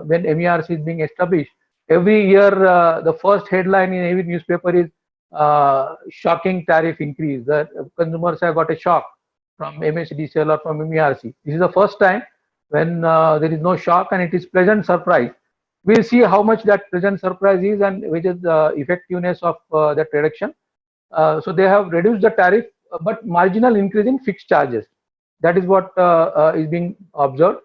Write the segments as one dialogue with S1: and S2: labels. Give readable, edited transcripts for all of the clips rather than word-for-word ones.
S1: when MERC is being established, every year the first headline in every newspaper is shocking tariff increase. The consumers have got a shock from MSEDCL or from MERC. This is the first time when there is no shock and it is pleasant surprise. We'll see how much that pleasant surprise is and which is the effectiveness of that reduction. So they have reduced the tariff, but marginal increase in fixed charges. That is what is being observed.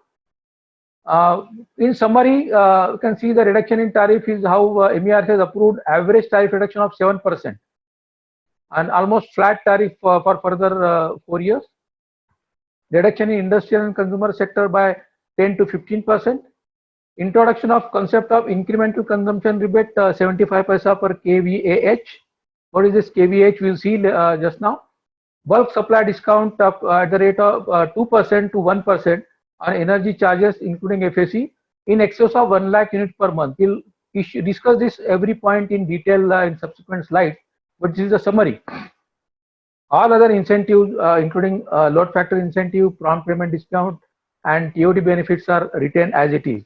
S1: In summary, you can see the reduction in tariff is how MERC has approved average tariff reduction of 7% and almost flat tariff for further 4 years. Reduction in industrial and consumer sector by 10 to 15%. Introduction of concept of incremental consumption rebate 75 paisa per kVAH. What is this kVAH? We'll see just now. Bulk supply discount of, at the rate of 2% to 1% on energy charges including FAC in excess of 1 lakh units per month. We'll discuss this every point in detail in subsequent slides, but this is a summary. All other incentives including load factor incentive, prompt payment discount and TOD benefits are retained as it is.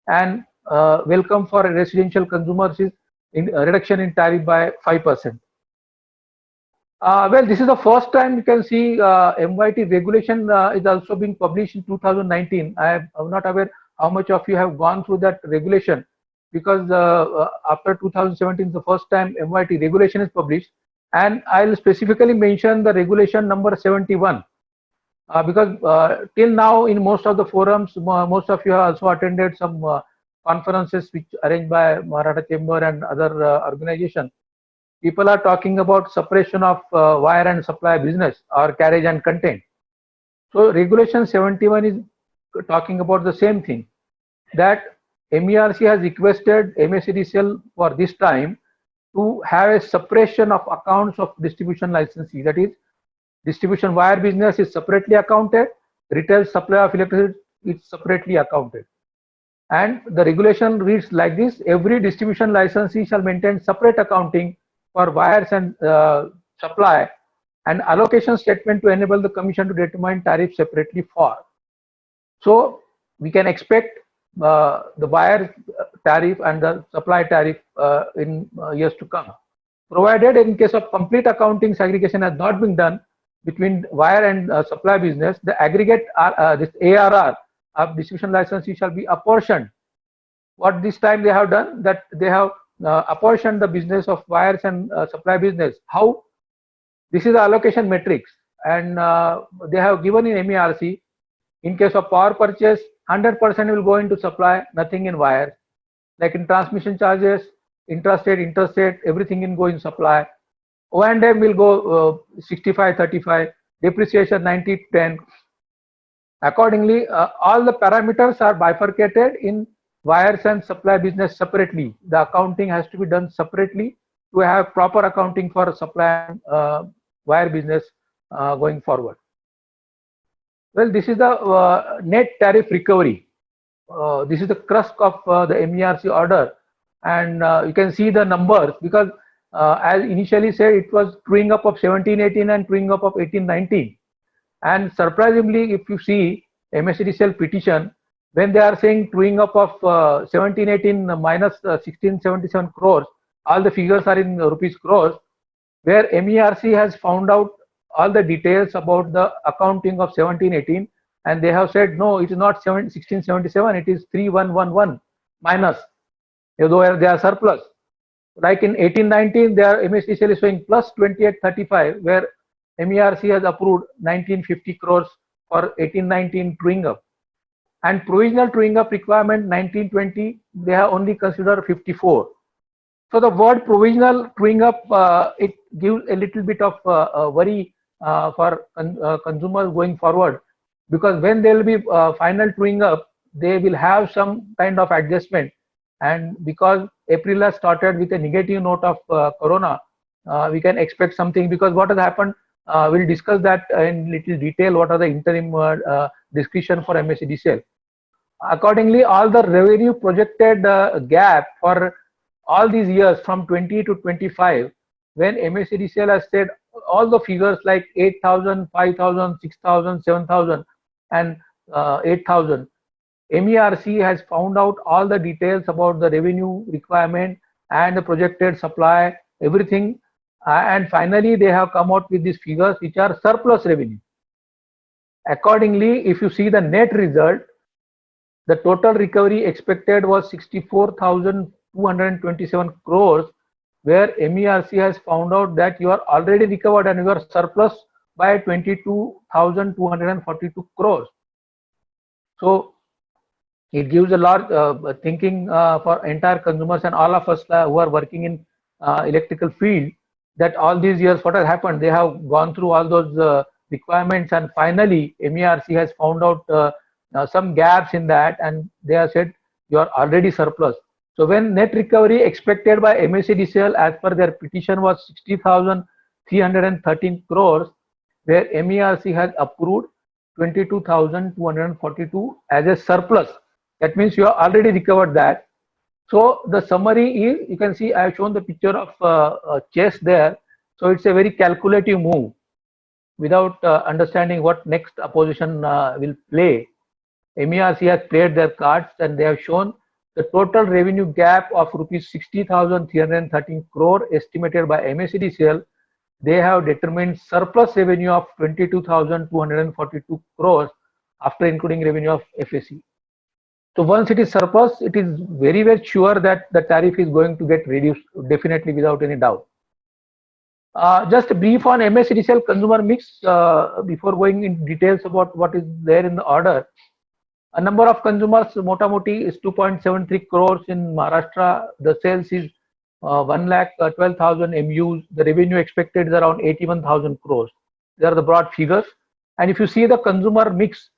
S1: And welcome for residential consumers is in reduction in tariff by 5%. Well, this is the first time you can see MYT regulation is also being published in 2019. I'm not aware how much of you have gone through that regulation, because after 2017 is the first time MYT regulation is published, and I'll specifically mention the regulation number 71 because till now in most of the forums, most of you have also attended some conferences which arranged by Maratha Chamber and other organizations. People are talking about separation of wire and supply business or carriage and content. So regulation 71 is talking about the same thing, that MERC has requested MSEDCL for this time to have a separation of accounts of distribution licensee. That is, distribution wire business is separately accounted, retail supply of electricity is separately accounted. And the regulation reads like this: every distribution licensee shall maintain separate accounting for wires and supply and allocation statement to enable the commission to determine tariff separately for. So we can expect the wire tariff and the supply tariff in years to come, provided in case of complete accounting segregation has not been done between wire and supply business, the aggregate this ARR of distribution licensee shall be apportioned. What this time they have done, that they have apportioned the business of wires and supply business. How? This is the allocation matrix, and they have given in MERC, in case of power purchase, 100% will go into supply, nothing in wire. Like in transmission charges, intrastate, interstate, everything in go in supply. O&M will go 65-35, depreciation 90-10. Accordingly, all the parameters are bifurcated in wires and supply business separately. The accounting has to be done separately to have proper accounting for supply wire business going forward. Well, this is the net tariff recovery. This is the crux of the MERC order, and you can see the numbers, because as initially said, it was truing up of 17-18 and truing up of 18-19. And surprisingly, if you see MSEDCL petition, when they are saying truing up of 17-18 minus 1677 crores, all the figures are in rupees crores, where MERC has found out all the details about the accounting of 17-18, and they have said no, it is not 1677, it is 3111 minus, though they are surplus. Like in 18-19, their MSEDCL is showing plus 2835, where MERC has approved 1950 crores for 18-19 truing up. And provisional truing up requirement 19-20, they have only considered 54. So the word provisional truing up, it gives a little bit of worry for consumers going forward, because when there will be final truing up, they will have some kind of adjustment. And because April has started with a negative note of corona, we can expect something, because what has happened, we'll discuss that in little detail, what are the interim discretion for MSEDCL. Accordingly, all the revenue projected gap for all these years from 20 to 25, when MSEDCL has said all the figures like 8,000, 5,000, 6,000, 7,000 and 8,000, MERC has found out all the details about the revenue requirement and the projected supply, everything, and finally they have come out with these figures which are surplus revenue. Accordingly, if you see the net result, the total recovery expected was 64,227 crores, where MERC has found out that you are already recovered and you are surplus by 22,242 crores. So it gives a lot thinking for entire consumers and all of us who are working in electrical field, that all these years what has happened, they have gone through all those requirements, and finally MERC has found out some gaps in that, and they have said you are already surplus. So when net recovery expected by MSEDCL as per their petition was 60,313 crores, where MERC has approved 22,242 as a surplus. That means you have already recovered that. So the summary is, you can see I have shown the picture of chess there. So it's a very calculative move without understanding what next opposition will play. MERC has played their cards and they have shown the total revenue gap of rupees 60,313 crore estimated by MSEDCL. They have determined surplus revenue of 22,242 crores after including revenue of FAC. So once it is surplus, it is very well sure that the tariff is going to get reduced, definitely, without any doubt. Just a brief on MSEDCL consumer mix before going in details about what is there in the order. A number of consumers, Motamoti is 2.73 crores in Maharashtra. The sales is 1,12,000 MUs. The revenue expected is around 81,000 crores. These are the broad figures. And if you see the consumer mix,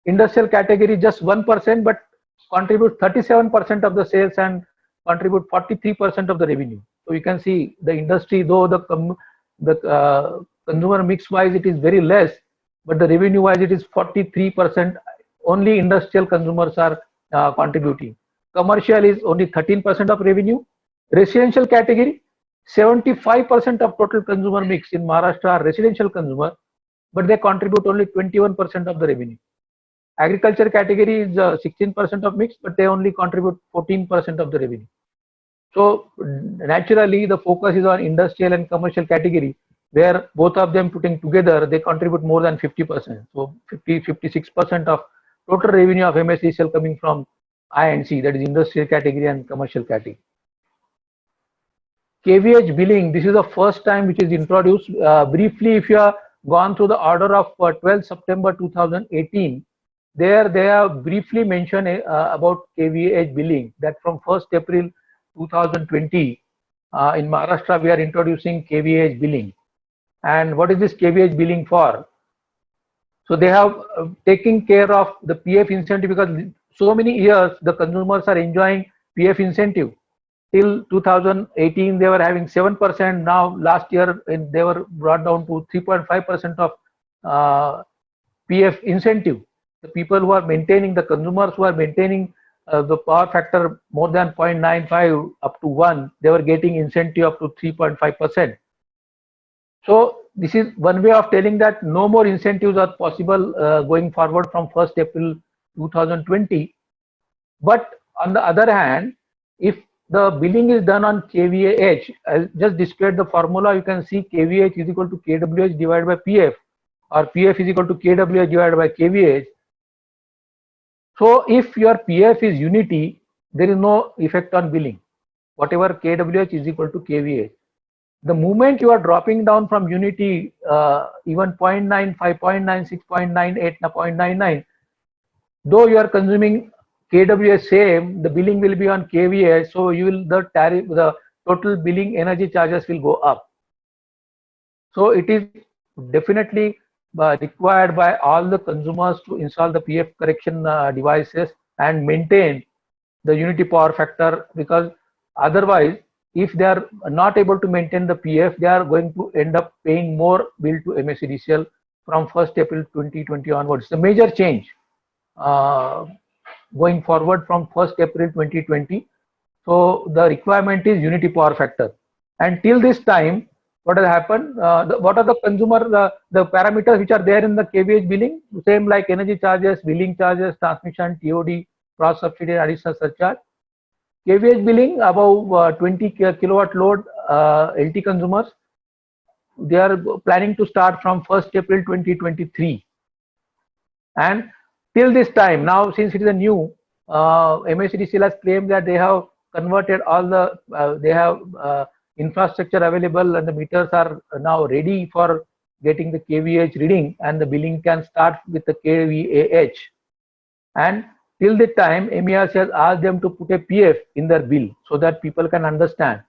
S1: industrial category just 1%, but contribute 37% of the sales and contribute 43% of the revenue. So you can see the industry, though the consumer mix wise it is very less, but the revenue wise it is 43%. Only industrial consumers are contributing. Commercial is only 13% of revenue. Residential category, 75% of total consumer mix in Maharashtra are residential consumer, but they contribute only 21% of the revenue. Agriculture category is 16% of mix, but they only contribute 14% of the revenue. So naturally, the focus is on industrial and commercial category, where both of them putting together, they contribute more than 50%. So 56% of total revenue of MSEDCL coming from I&C, that is industrial category and commercial category. KVH billing, this is the first time which is introduced. Briefly, if you have gone through the order of 12 September 2018, there they have briefly mentioned about KVH billing, that from 1st April 2020 in Maharashtra we are introducing KVH billing. And what is this KVH billing for? So they have taken care of the PF incentive, because so many years the consumers are enjoying PF incentive. Till 2018 they were having 7%. Now last year they were brought down to 3.5% of PF incentive. The people who are maintaining, the consumers who are maintaining the power factor more than 0.95 up to 1, they were getting incentive up to 3.5%. So this is one way of telling that no more incentives are possible going forward from 1st April 2020. But on the other hand, if the billing is done on KVH, I just displayed the formula, you can see KVH is equal to KWH divided by PF, or PF is equal to KWH divided by KVH. So if your PF is unity, there is no effect on billing. Whatever KWH is equal to KVH. The moment you are dropping down from unity, even 0.95, 0.96, 0.98, 0.99, though you are consuming KWH same, the billing will be on KVH, so you will, the tariff, the total billing energy charges will go up. So it is definitely required by all the consumers to install the PF correction devices and maintain the unity power factor, because otherwise if they are not able to maintain the PF, they are going to end up paying more bill to MSEDCL from 1st April 2020 onwards. It's a major change going forward from 1st April 2020. So the requirement is unity power factor. And till this time, what has happened? What are the consumer, the parameters which are there in the KVH billing? Same like energy charges, billing charges, transmission, TOD, cross subsidy additional surcharge. KVH billing above 20 kilowatt load LT consumers, they are planning to start from 1st April 2023. And till this time, now since it is a new, MSEDCL has claimed that they have converted all the, they have infrastructure available and the meters are now ready for getting the KVH reading, and the billing can start with the KVAH. And till the time, MERC has asked them to put a PF in their bill so that people can understand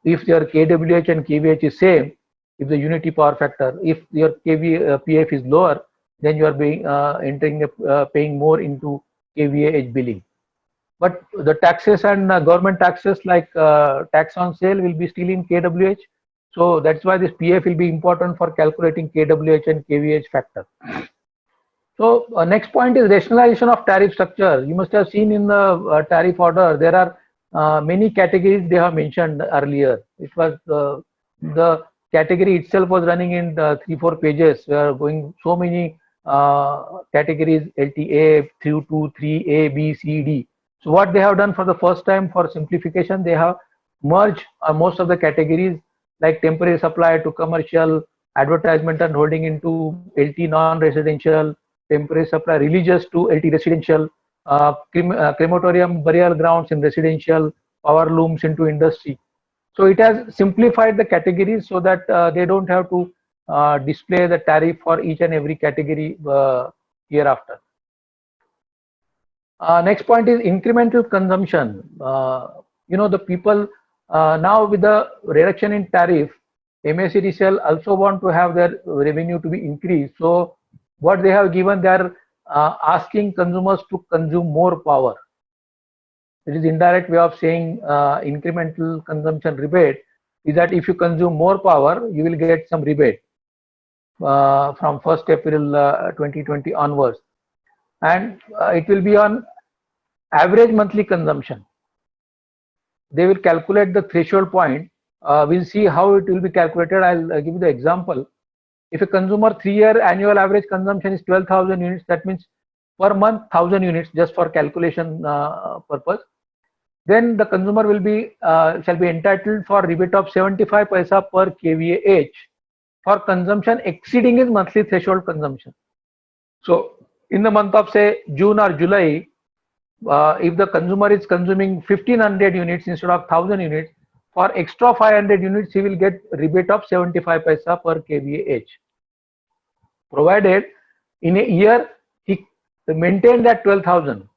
S1: if their KWH and KVH is same, if the unity power factor, if your PF is lower, then you are being paying more into KVAH billing. But the taxes and government taxes like tax on sale will be still in KWH. So that's why this PF will be important for calculating KWH and KVH factor. So next point is rationalization of tariff structure. You must have seen in the tariff order, there are many categories they have mentioned earlier. It was the category itself was running in 3-4 pages. We are going so many categories, LTA, 2, 3A, B, C, D. So what they have done for the first time for simplification, they have merged most of the categories like temporary supply to commercial, advertisement and holding into LT non-residential, temporary supply religious to LT residential, crematorium burial grounds in residential, power looms into industry. So it has simplified the categories so that they don't have to display the tariff for each and every category hereafter. Next point is incremental consumption. You know, the people now with the reduction in tariff, MSEDCL also want to have their revenue to be increased. So what they have given, they are asking consumers to consume more power. It is indirect way of saying incremental consumption rebate is that if you consume more power, you will get some rebate from 1st April 2020 onwards. And it will be on average monthly consumption. They will calculate the threshold point. We'll see how it will be calculated. I'll give you the example. If a consumer 3-year annual average consumption is 12,000 units, that means per month 1,000 units just for calculation purpose. Then the consumer will be shall be entitled for rebate of 75 paisa per kVAH for consumption exceeding his monthly threshold consumption. So in the month of say June or July, if the consumer is consuming 1500 units instead of 1000 units, for extra 500 units he will get rebate of 75 paisa per kVAH, provided in a year he maintain that 12,000.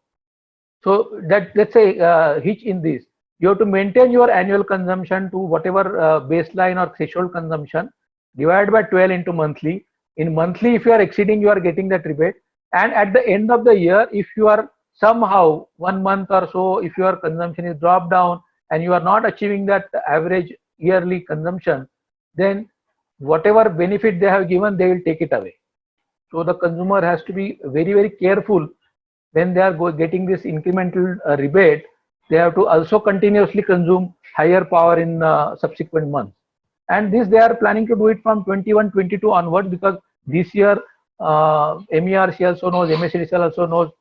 S1: So that, let's say hitch in this, you have to maintain your annual consumption to whatever baseline or threshold consumption, divide by 12 into monthly. In monthly, if you are exceeding, you are getting that rebate. And at the end of the year, if you are somehow 1 month or so, if your consumption is dropped down and you are not achieving that average yearly consumption, then whatever benefit they have given, they will take it away. So the consumer has to be very, very careful when they are getting this incremental rebate. They have to also continuously consume higher power in subsequent months. And this they are planning to do it from 21-22 onwards, because this year MERC also knows, MSEDCL also knows,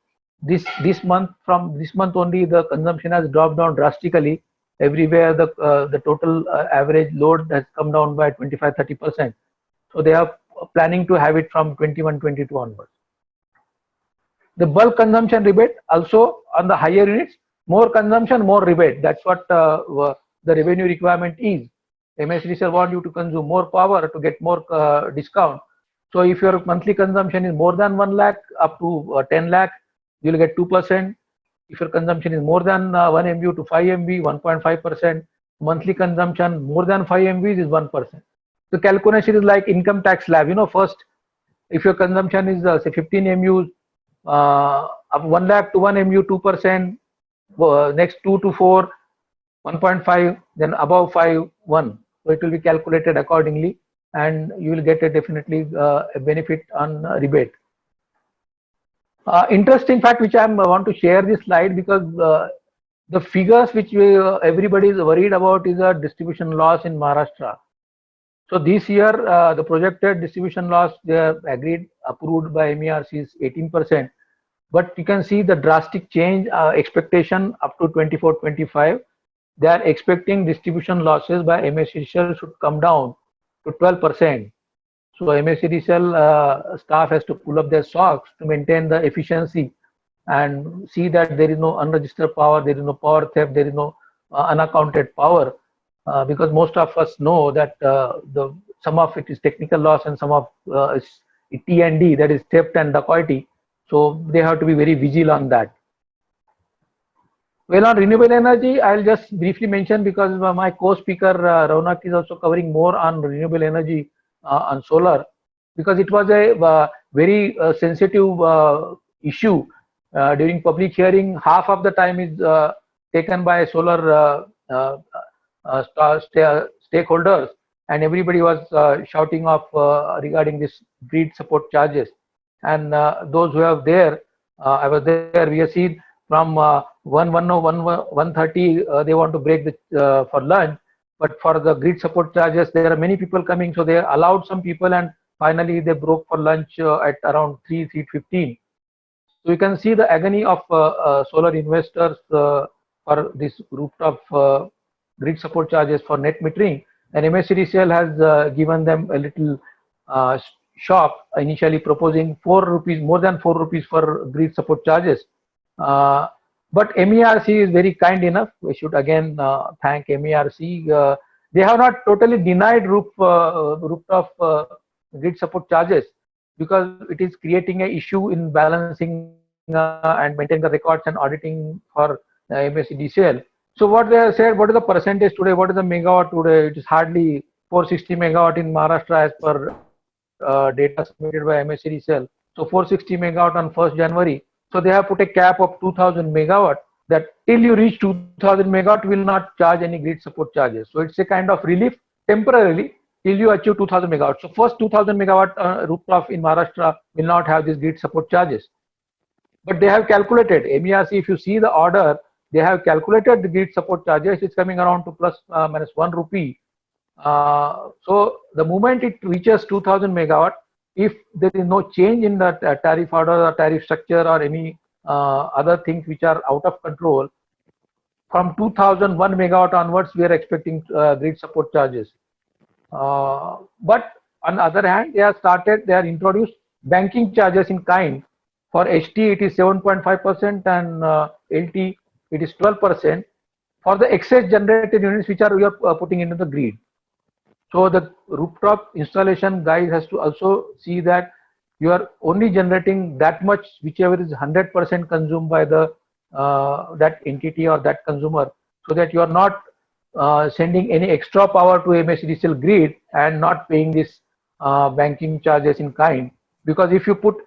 S1: this month, from this month only the consumption has dropped down drastically. Everywhere the total average load has come down by 25-30%. So they are planning to have it from 21-22 onwards. The bulk consumption rebate also on the higher units, more consumption, more rebate. That's what the revenue requirement is. MSEDCL want you to consume more power to get more discount. So if your monthly consumption is more than 1 lakh up to 10 lakh, you will get 2%. If your consumption is more than 1 MU to 5 MB, 1.5%. Monthly consumption more than 5 MB is 1%. The calculation is like income tax slab. You know, first, if your consumption is say 15 MU, up 1 lakh to 1 MU, 2%. Next 2 to 4, 1.5. Then above 5, 1. So it will be calculated accordingly, and you will get a definitely a benefit on rebate. Interesting fact which I want to share this slide, because the figures which everybody is worried about is a distribution loss in Maharashtra. So this year the projected distribution loss they have agreed, approved by MERC is 18%. But you can see the drastic change expectation up to 24-25. They are expecting distribution losses by MSCDCL should come down to 12%. So MSCDCL staff has to pull up their socks to maintain the efficiency and see that there is no unregistered power, there is no power theft, there is no unaccounted power, because most of us know that the some of it is technical loss and some of is T&D, that is theft and dacoity. So they have to be very vigilant on that. Well, on renewable energy, I'll just briefly mention because my co-speaker Raunak is also covering more on renewable energy on solar, because it was a very sensitive issue during public hearing. Half of the time is taken by solar stakeholders, and everybody was shouting off regarding this grid support charges. And those who are there, I was there, we have seen from 1:30 they want to break the for lunch, but for the grid support charges there are many people coming, so they allowed some people, and finally they broke for lunch at around 3:15. So you can see the agony of solar investors for this rooftop grid support charges for net metering, and MSCDCL has given them a little shock, initially proposing 4 rupees, more than 4 rupees for grid support charges. But MERC is very kind enough. We should again thank MERC. They have not totally denied rooftop grid support charges, because it is creating an issue in balancing and maintaining the records and auditing for MSCDCL. So what they have said, what is the percentage today? What is the megawatt today? It is hardly 460 megawatt in Maharashtra as per data submitted by MSCDCL. So 460 megawatt on 1st January. So they have put a cap of 2000 megawatt, that till you reach 2000 megawatt will not charge any grid support charges. So it's a kind of relief temporarily till you achieve 2000 megawatt. So first 2000 megawatt rooftop in Maharashtra will not have these grid support charges. But they have calculated, MERC, if you see the order, they have calculated the grid support charges. It's coming around to plus minus 1 rupee. So the moment it reaches 2000 megawatt, if there is no change in the tariff order or tariff structure or any other things which are out of control, from 2001 megawatt onwards, we are expecting grid support charges. But on the other hand, they have introduced banking charges in kind. For HT, it is 7.5%, and LT, it is 12% for the excess generated units which we are putting into the grid. So the rooftop installation guys has to also see that you are only generating that much, whichever is 100% consumed by the that entity or that consumer, so that you are not sending any extra power to MSCDCL grid and not paying this banking charges in kind. Because if you put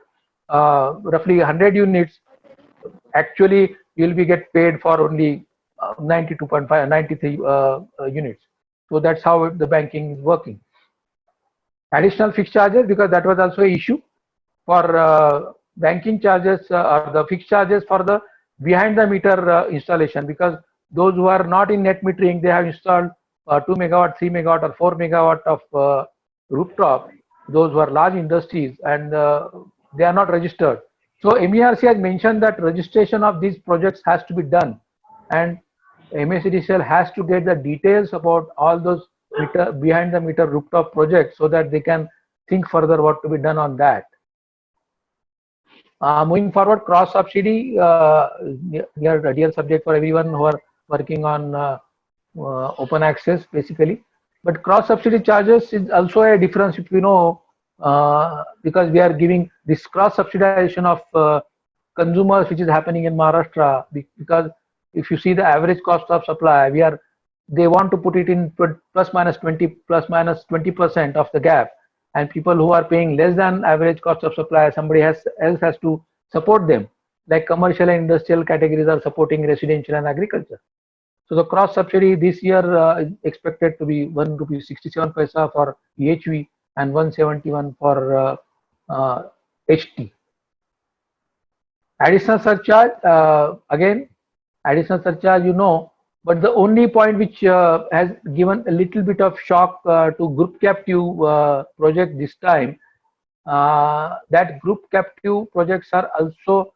S1: roughly 100 units, actually you'll be get paid for only 92.5, 93 units. So that's how the banking is working. Additional fixed charges, because that was also an issue for banking charges or the fixed charges for the behind the meter installation, because those who are not in net metering, they have installed 2 megawatt, 3 megawatt or 4 megawatt of rooftop, those who are large industries, and they are not registered. So MERC has mentioned that registration of these projects has to be done, and MSCDCL has to get the details about all those behind the meter rooftop projects, so that they can think further what to be done on that. Moving forward, cross subsidy, here a dear subject for everyone who are working on open access basically. But cross subsidy charges is also a difference, if you know, because we are giving this cross subsidization of consumers, which is happening in Maharashtra. Because if you see the average cost of supply, they want to put it in plus minus 20% of the gap, and people who are paying less than average cost of supply, somebody else has to support them, like commercial and industrial categories are supporting residential and agriculture. So the cross subsidy this year is expected to be 1 rupee 67 paisa for EHV and 171 for HT. Additional surcharge, again, additional surcharge, you know, but the only point which has given a little bit of shock to group captive project this time, that group captive projects are also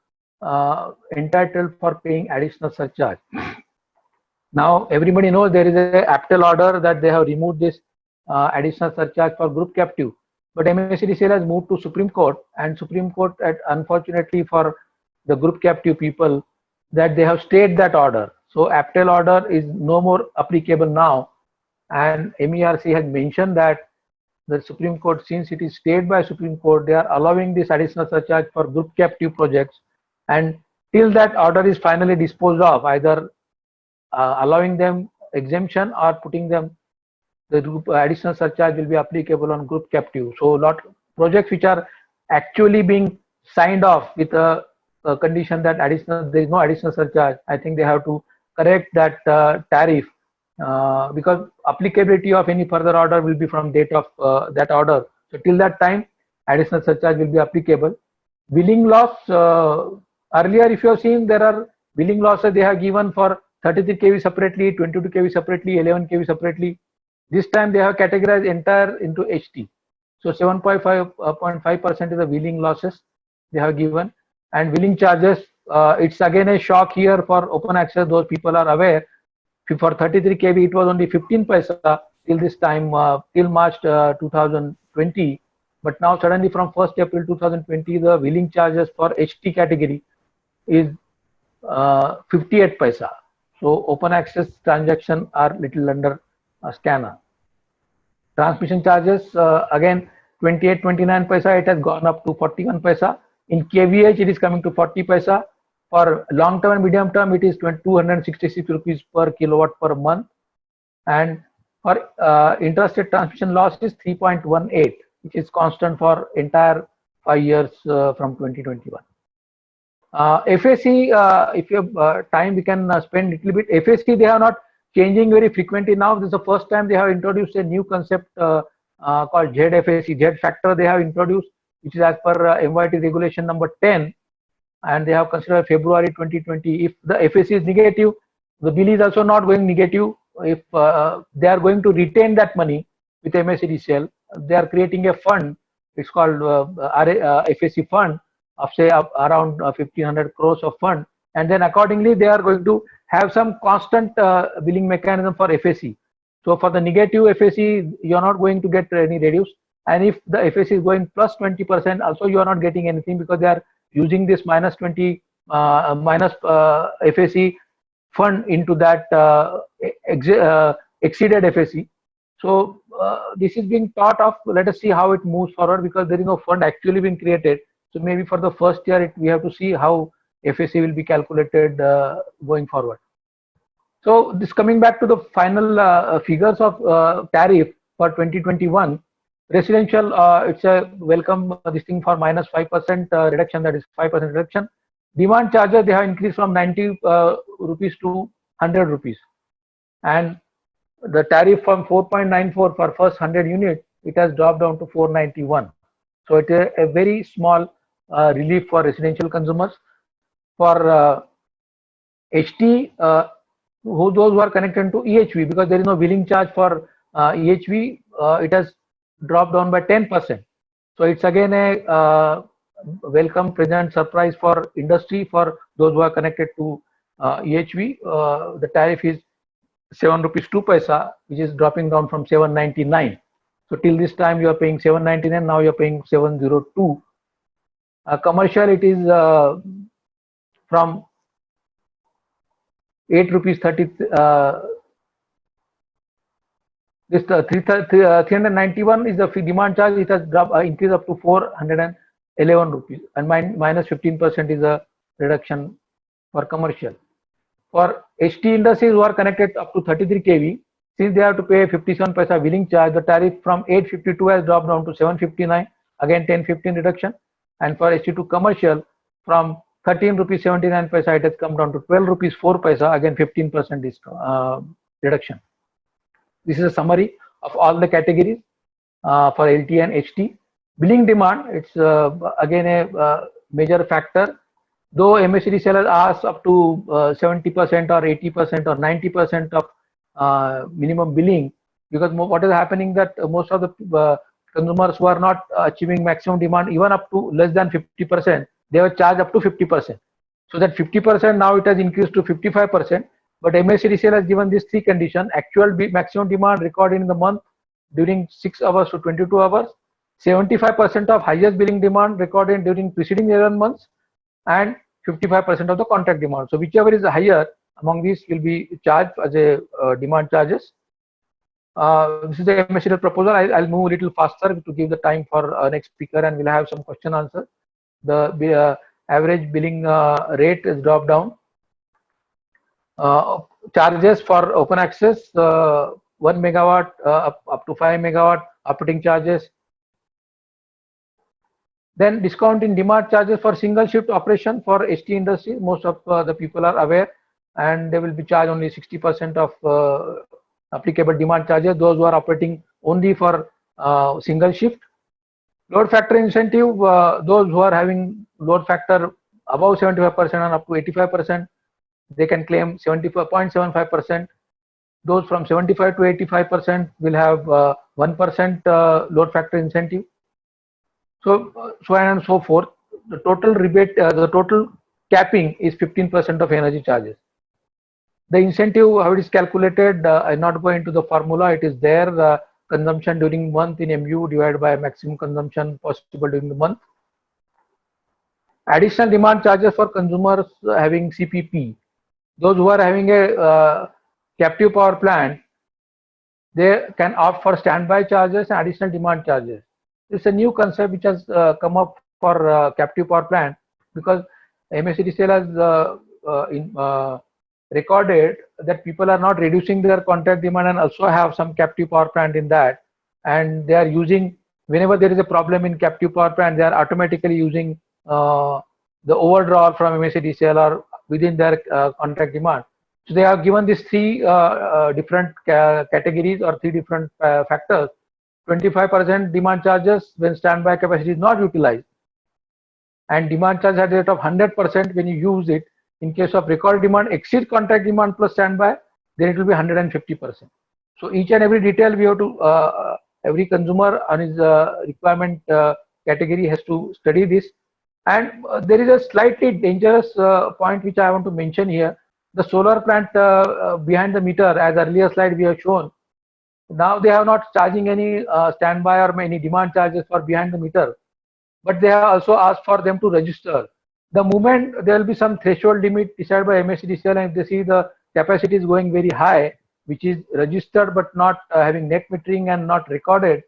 S1: entitled for paying additional surcharge. Now everybody knows there is a APTEL order that they have removed this additional surcharge for group captive, but MSEDCL has moved to Supreme Court, and Supreme Court, unfortunately for the group captive people, that they have stayed that order. So APTEL order is no more applicable now, and MERC has mentioned that the Supreme Court, since it is stayed by Supreme Court, they are allowing this additional surcharge for group captive projects, and till that order is finally disposed of, either allowing them exemption or putting them, the group additional surcharge will be applicable on group captive. So lot projects which are actually being signed off with a condition that there is no additional surcharge, I think they have to correct that tariff, because applicability of any further order will be from date of that order. So till that time, additional surcharge will be applicable. Billing loss, earlier if you have seen, there are billing losses they have given for 33 kV separately, 22 kV separately, 11 kV separately. This time they have categorized entire into HT. So 7.5% is the billing losses they have given. And billing charges, it's again a shock here for open access. Those people are aware. For 33 kV, it was only 15 paisa till this time, till March 2020. But now suddenly from 1st April 2020, the billing charges for HT category is 58 paisa. So open access transactions are little under scanner. Transmission charges, again 28, 29 paisa, it has gone up to 41 paisa. In KVH, it is coming to 40 paisa. For long term and medium term, it is 266 rupees per kilowatt per month. And for intrastate transmission loss is 3.18, which is constant for entire 5 years from 2021. FAC, if you have time, we can spend a little bit. FAC, they are not changing very frequently now. This is the first time they have introduced a new concept called ZFAC, Z factor they have introduced, which is as per MYT regulation number 10, and they have considered February 2020. If the FAC is negative, the bill is also not going negative. If they are going to retain that money with MSEDCL, they are creating a fund. It's called FAC fund of say around 1500 crores of fund, and then accordingly they are going to have some constant billing mechanism for FAC. So for the negative FAC, you are not going to get any reduce, and if the FAC is going plus 20%, also you are not getting anything, because they are using this minus 20 minus FAC fund into that exceeded FAC. So this is being thought of. Let us see how it moves forward, because there is no fund actually being created. So maybe for the first year, we have to see how FAC will be calculated going forward. So this coming back to the final figures of tariff for 2021, residential, it's a welcome this thing for minus 5% reduction, that is 5% reduction. Demand charges, they have increased from 90 rupees to 100 rupees. And the tariff from 4.94 for first 100 units, it has dropped down to 491. So it is a very small relief for residential consumers. For HT, those who are connected to EHV, because there is no billing charge for EHV, it has dropped down by 10%. So it's again a welcome, present surprise for industry. For those who are connected to EHV, the tariff is 7 rupees 2 paisa, which is dropping down from 799. So till this time you are paying 799, now you are paying 702. Commercial, it is from 8 rupees 30. This 391 is the demand charge. It has dropped, increased up to 411 rupees, and minus 15% is a reduction for commercial. For HT industries who are connected up to 33 kV, since they have to pay 57 paisa billing charge, the tariff from 852 has dropped down to 759, again 10-15 reduction. And for HT2 commercial, from 13 rupees 79 paisa, it has come down to 12 rupees 4 paisa, again 15% reduction. This is a summary of all the categories for LT and HT. Billing demand, it's again a major factor. Though MSEDCL has asked up to 70% or 80% or 90% of minimum billing, because what is happening that most of the consumers who are not achieving maximum demand, even up to less than 50%, they were charged up to 50%. So that 50% now it has increased to 55%. But MSEDCL has given these three conditions: actual maximum demand recorded in the month during 6 hours to 22 hours, 75% of highest billing demand recorded during preceding 11 months, and 55% of the contract demand. So whichever is higher among these will be charged as a demand charges. This is the MSEDCL proposal. I'll move a little faster to give the time for next speaker, and we'll have some question answer. The average billing rate is dropped down. Charges for open access, 1 megawatt up to 5 megawatt operating charges. Then discount in demand charges for single shift operation for HT industry. Most of the people are aware, and they will be charged only 60% of applicable demand charges, those who are operating only for single shift. Load factor incentive, those who are having load factor above 75% and up to 85%, they can claim 74.75%. Those from 75 to 85% will have 1% load factor incentive. So on and so forth. The total rebate, the total capping is 15% of energy charges. The incentive, how it is calculated, I'm not going into the formula. It is there. Consumption during month in MU divided by maximum consumption possible during the month. Additional demand charges for consumers having CPP. Those who are having a captive power plant, they can opt for standby charges and additional demand charges. It's a new concept which has come up for captive power plant, because MSEDCL has recorded that people are not reducing their contract demand and also have some captive power plant in that, and they are using, whenever there is a problem in captive power plant, they are automatically using the overdraw from MSEDCL or within their contract demand. So they have given these three different categories or three different factors. 25% demand charges when standby capacity is not utilized, and demand charge at the rate of 100% when you use it. In case of recorded demand exceed contract demand plus standby, then it will be 150%. So each and every detail we have to, every consumer on his requirement category has to study this. And there is a slightly dangerous point which I want to mention here. The solar plant behind the meter, as earlier slide we have shown, now they are not charging any standby or any demand charges for behind the meter, but they have also asked for them to register. The moment there will be some threshold limit decided by MSEDCL, and if they see the capacity is going very high, which is registered but not having net metering and not recorded,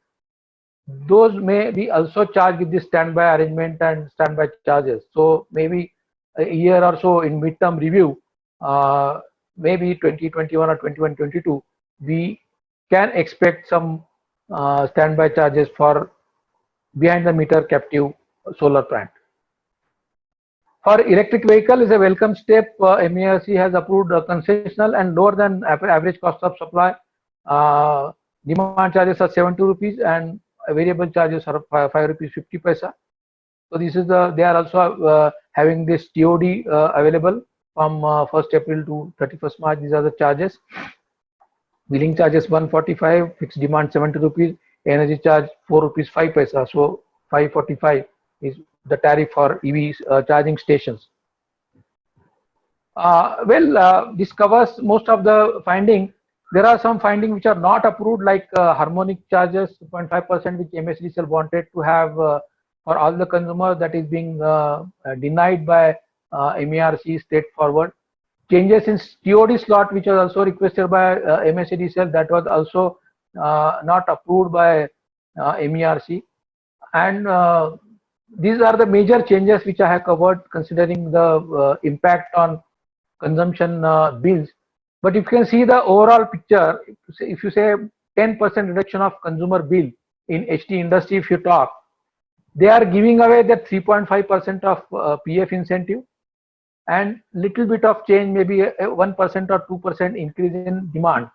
S1: those may be also charged with this standby arrangement and standby charges. So maybe a year or so in midterm review, maybe 2021 or 21-22, we can expect some standby charges for behind the meter captive solar plant. For electric vehicle is a welcome step. MERC has approved concessional and lower than average cost of supply. Demand charges are 70 rupees and variable charges are 5 rupees 50 paisa. So this is they are also having this TOD available from 1st April to 31st March. These are the charges. Billing charges 145, fixed demand 70 rupees, energy charge 4 rupees 5 paisa. So 545 is the tariff for EV charging stations. This covers most of the finding. There are some findings which are not approved, like harmonic charges 0.5%, which MSEDCL wanted to have for all the consumers, that is being denied by MERC straightforward. Changes in TOD slot, which was also requested by MSEDCL, that was also not approved by MERC. And these are the major changes which I have covered, considering the impact on consumption bills. But if you can see the overall picture, if you say 10% reduction of consumer bill in HT industry, if you talk, they are giving away that 3.5% of PF incentive and little bit of change, maybe a 1% or 2% increase in demand.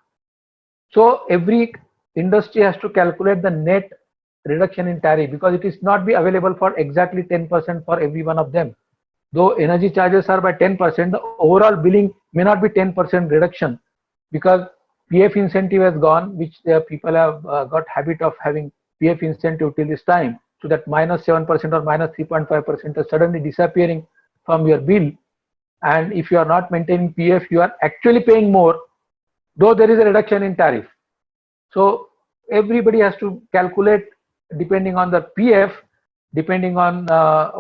S1: So every industry has to calculate the net reduction in tariff, because it is not be available for exactly 10% for every one of them. Though energy charges are by 10%, the overall billing may not be 10% reduction, because PF incentive has gone, which people have got habit of having PF incentive till this time. So that -7% or -3.5% is suddenly disappearing from your bill. and if you are not maintaining PF, you are actually paying more, though there is a reduction in tariff. So everybody has to calculate depending on the PF, depending on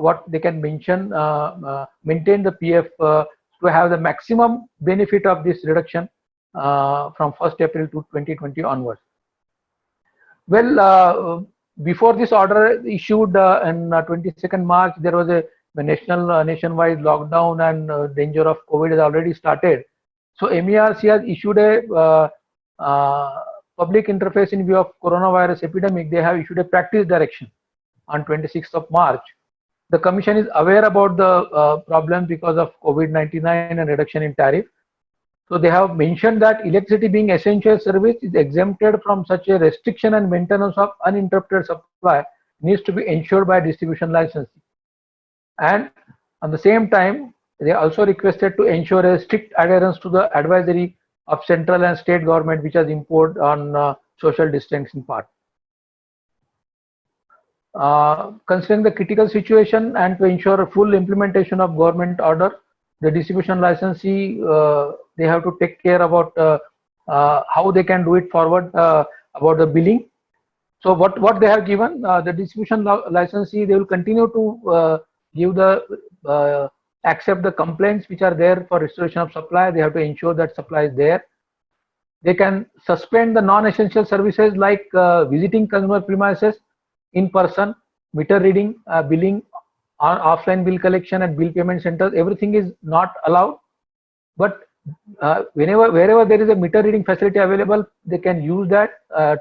S1: what they can maintain the PF to have the maximum benefit of this reduction from 1st April to 2020 onwards. Well, before this order issued on 22nd March, there was a nationwide lockdown, and danger of COVID has already started. So MERC has issued a public interface in view of coronavirus epidemic. They have issued a practice direction on 26th of March. The Commission is aware about the problem because of COVID-19 and reduction in tariff. So they have mentioned that electricity being essential service is exempted from such a restriction, and maintenance of uninterrupted supply needs to be ensured by distribution licensee. And at the same time, they also requested to ensure a strict adherence to the advisory of central and state government, which has imposed on social distancing part. Considering the critical situation and to ensure a full implementation of government order, the distribution licensee, they have to take care about how they can do it forward about the billing. So what they have given, the distribution licensee, they will continue to give the accept the complaints which are there for restoration of supply. They have to ensure that supply is there. They can suspend the non-essential services like visiting consumer premises in person, meter reading, billing, offline bill collection at bill payment centers. Everything is not allowed, but wherever there is a meter reading facility available, they can use that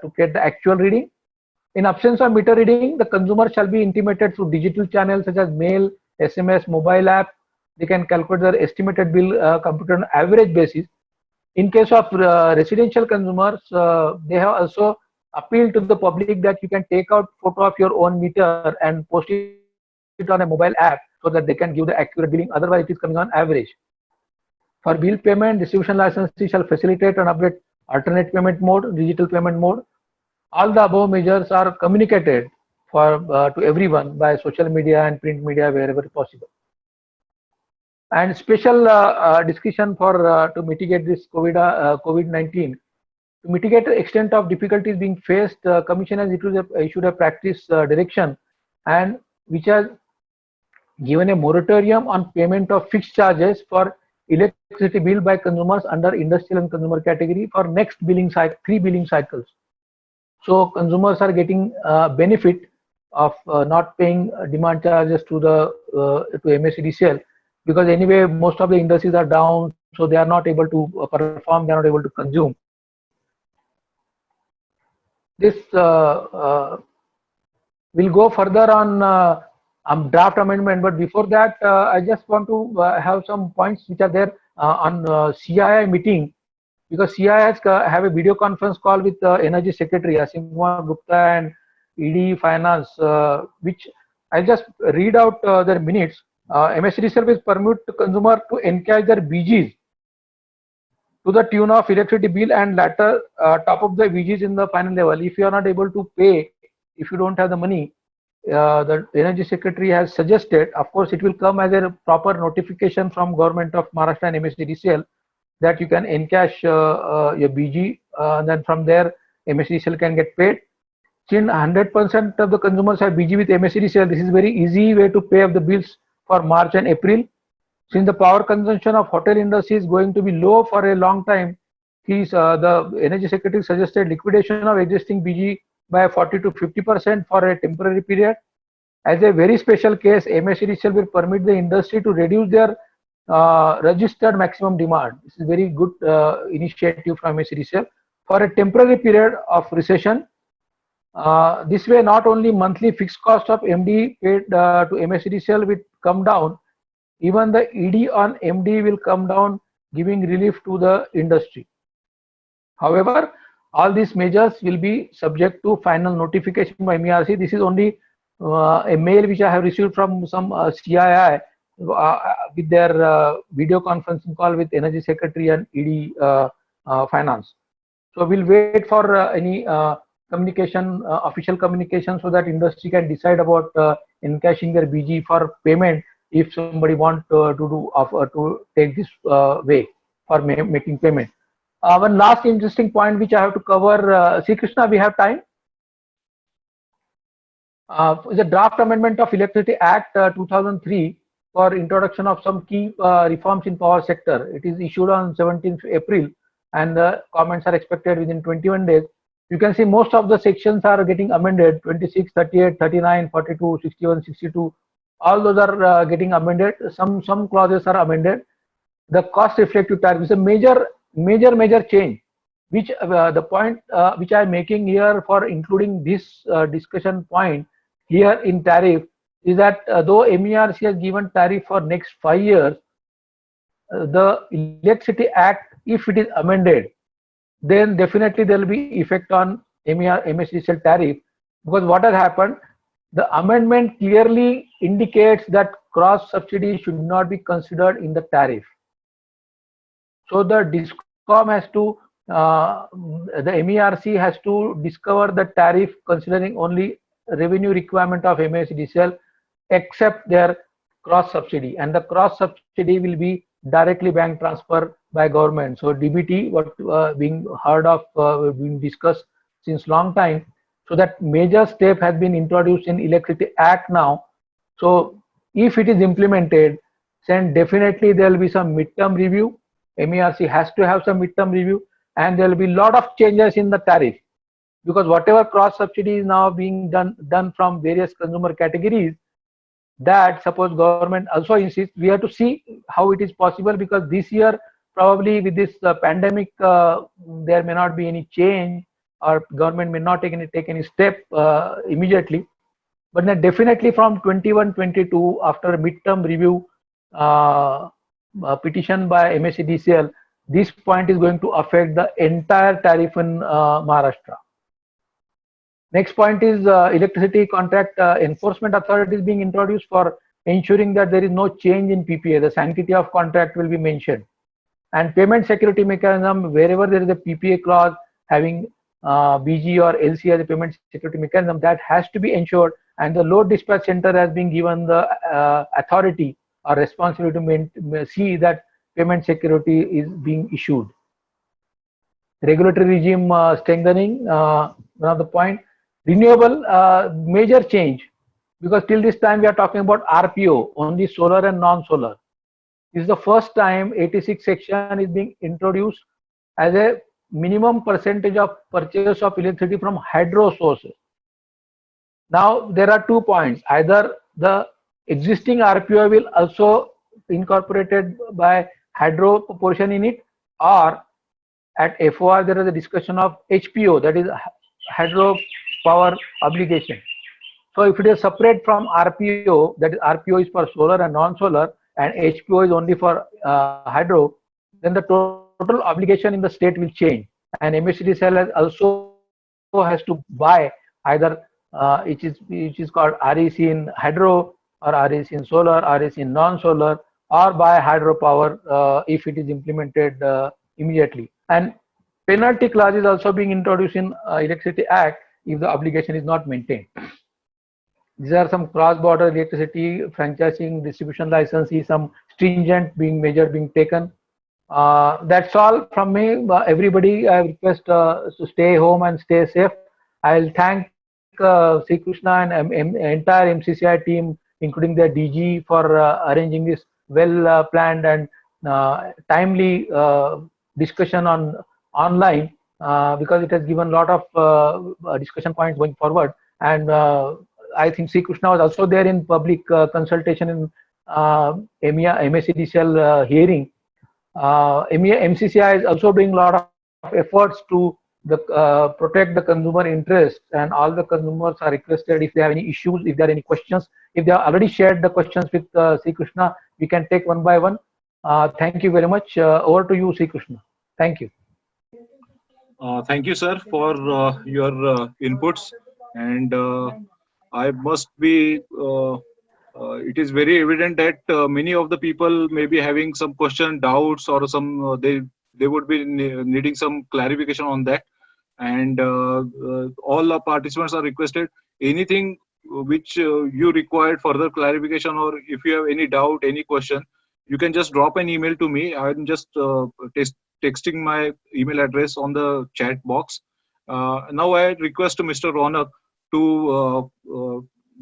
S1: to get the actual reading. In absence of meter reading, the consumer shall be intimated through digital channels such as mail, SMS, mobile app. They can calculate their estimated bill computed on average basis. In case of residential consumers, they have also appealed to the public that you can take out photo of your own meter and post it on a mobile app so that they can give the accurate billing. Otherwise, it is coming on average. For bill payment, distribution licensee shall facilitate and update alternate payment mode, digital payment mode. All the above measures are communicated for to everyone by social media and print media wherever possible. And special discussion for to mitigate this COVID-19. To mitigate the extent of difficulties being faced, Commission has issued a practice direction, and which has given a moratorium on payment of fixed charges for electricity bill by consumers under industrial and consumer category for next billing cycle, 3 billing cycles. So consumers are getting benefit of not paying demand charges to the to MSEDCL, because anyway most of the industries are down, so they are not able to perform, they are not able to consume. This will go further on draft amendment, but before that I just want to have some points which are there on CII meeting, because CII has have a video conference call with Energy Secretary Asim Kumar Gupta and ED Finance, which I'll just read out their minutes. MSEDCL will permit the consumer to encash their BGs to the tune of electricity bill and later top up the BGs in the final level. If you are not able to pay, if you don't have the money, the Energy Secretary has suggested, of course it will come as a proper notification from Government of Maharashtra and MSEDCL, that you can encash your BG, and then from there MSEDCL can get paid. Since 100% of the consumers have BG with MSEDCL, this is very easy way to pay up the bills for March and April. Since the power consumption of hotel industry is going to be low for a long time, the Energy Secretary suggested liquidation of existing BG by 40 to 50% for a temporary period. As a very special case, MSEDCL will permit the industry to reduce their registered maximum demand. This is very good initiative from MSEDCL for a temporary period of recession. This way, not only monthly fixed cost of MD paid to MSEDCL will come down, even the ED on MD will come down, giving relief to the industry. However, all these measures will be subject to final notification by MERC. This is only a mail which I have received from some CII with their video conferencing call with Energy Secretary and ED Finance. So we'll wait for any communication, official communication, so that industry can decide about encashing their BG for payment if somebody want to take this way for making payment. One last interesting point which I have to cover, Sri Krishna, we have time. The draft amendment of Electricity Act 2003 for introduction of some key reforms in power sector. It is issued on 17th April, and the comments are expected within 21 days. You can see most of the sections are getting amended: 26, 38, 39, 42, 61, 62. All those are getting amended. Some clauses are amended. The cost reflective tariff is a major change, which the point which I am making here for including this discussion point here in tariff is that though MERC has given tariff for next 5 years, the Electricity Act, if it is amended, then definitely there will be effect on MSEDCL tariff, because what has happened, the amendment clearly indicates that cross subsidy should not be considered in the tariff. So the DISCOM has to, the MERC has to discover the tariff considering only revenue requirement of MSEDCL except their cross subsidy, and the cross subsidy will be directly bank transfer by government. So DBT, what being heard of, being discussed since long time. So that major step has been introduced in Electricity Act now. So if it is implemented, then definitely there will be some midterm review. MERC has to have some midterm review, and there will be a lot of changes in the tariff, because whatever cross subsidy is now being done from various consumer categories, that suppose government also insists, we have to see how it is possible, because this year probably with this pandemic there may not be any change, or government may not take any step immediately, but then definitely from 21-22 after a midterm review petition by MSEDCL, this point is going to affect the entire tariff in Maharashtra. Next point is Electricity Contract Enforcement Authority is being introduced for ensuring that there is no change in PPA. The sanctity of contract will be mentioned. And payment security mechanism, wherever there is a PPA clause having BG or LC as a payment security mechanism, that has to be ensured. And the load dispatch center has been given the authority or responsibility to see that payment security is being issued. Regulatory regime strengthening, another point. Renewable, major change, because till this time we are talking about RPO, only solar and non-solar. This is the first time 86 section is being introduced as a minimum percentage of purchase of electricity from hydro sources. Now there are 2 points: either the existing RPO will also incorporated by hydro portion in it, or at FOR there is a discussion of HPO, that is hydro power obligation. So if it is separate from RPO, that is RPO is for solar and non-solar, and HPO is only for hydro, then the total obligation in the state will change, and MSEDCL also has to buy either which is called REC in hydro, or REC in solar, REC in non-solar, or buy hydropower if it is implemented immediately. And penalty clause is also being introduced in Electricity Act if the obligation is not maintained. These are some cross-border electricity franchising, distribution licenses, some stringent measure being taken. That's all from me. Everybody, I request to stay home and stay safe. I'll thank Sri Krishna and entire MCCI team, including their DG, for arranging this well planned and timely discussion on online, because it has given a lot of discussion points going forward. And I think Sri Krishna was also there in public consultation in MSEDCL hearing. MCCI is also doing a lot of efforts to protect the consumer interest, and all the consumers are requested, if they have any issues, if there are any questions, if they have already shared the questions with Sri Krishna, we can take one by one. Thank you very much. Over to you, Sri Krishna. Thank you.
S2: Thank you, sir, for your inputs. And I must be, it is very evident that many of the people may be having some question, doubts, or some they would be needing some clarification on that. And all the participants are requested, anything which you required further clarification, or if you have any doubt, any question, you can just drop an email to me. I'm just texting my email address on the chat box. Now I request Mr. Ronak to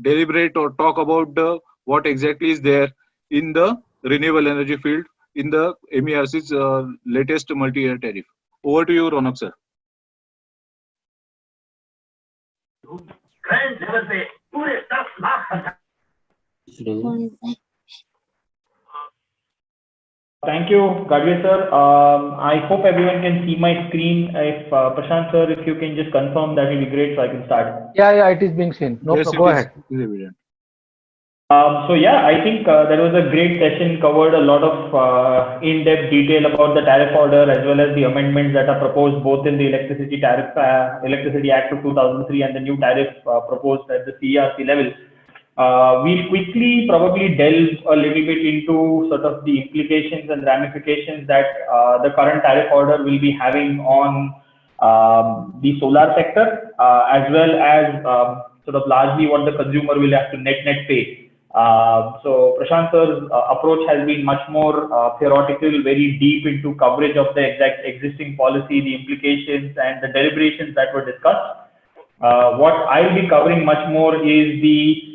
S2: deliberate or talk about what exactly is there in the renewable energy field in the MERC's latest multi-year tariff. Over to you, Ronak sir.
S3: Thank you, Gadge sir. I hope everyone can see my screen. If Prashant sir, if you can just confirm, that will be great, so I can start.
S1: Yeah, it is being seen. No,
S2: Yes,
S1: go ahead.
S2: It is evident.
S3: So yeah, I think there was a great session, covered a lot of in-depth detail about the tariff order as well as the amendments that are proposed both in the Electricity Act of 2003 and the new tariff proposed at the CERC level. We'll quickly probably delve a little bit into sort of the implications and ramifications that the current tariff order will be having on the solar sector, as well as sort of largely what the consumer will have to net pay. So Prashant sir's approach has been much more theoretical, very deep into coverage of the exact existing policy, the implications and the deliberations that were discussed. What I'll be covering much more is the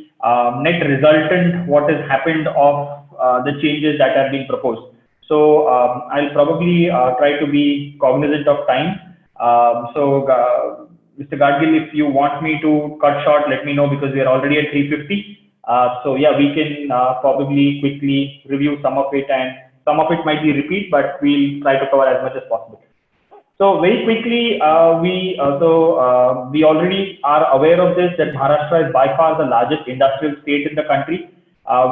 S3: net resultant, what has happened of the changes that have been proposed. So I'll probably try to be cognizant of time. Mr. Gadgil, if you want me to cut short, let me know, because we are already at 3:50. So yeah, we can probably quickly review some of it, and some of it might be repeat, but we'll try to cover as much as possible. So very quickly, we already are aware of this, that Maharashtra is by far the largest industrial state in the country.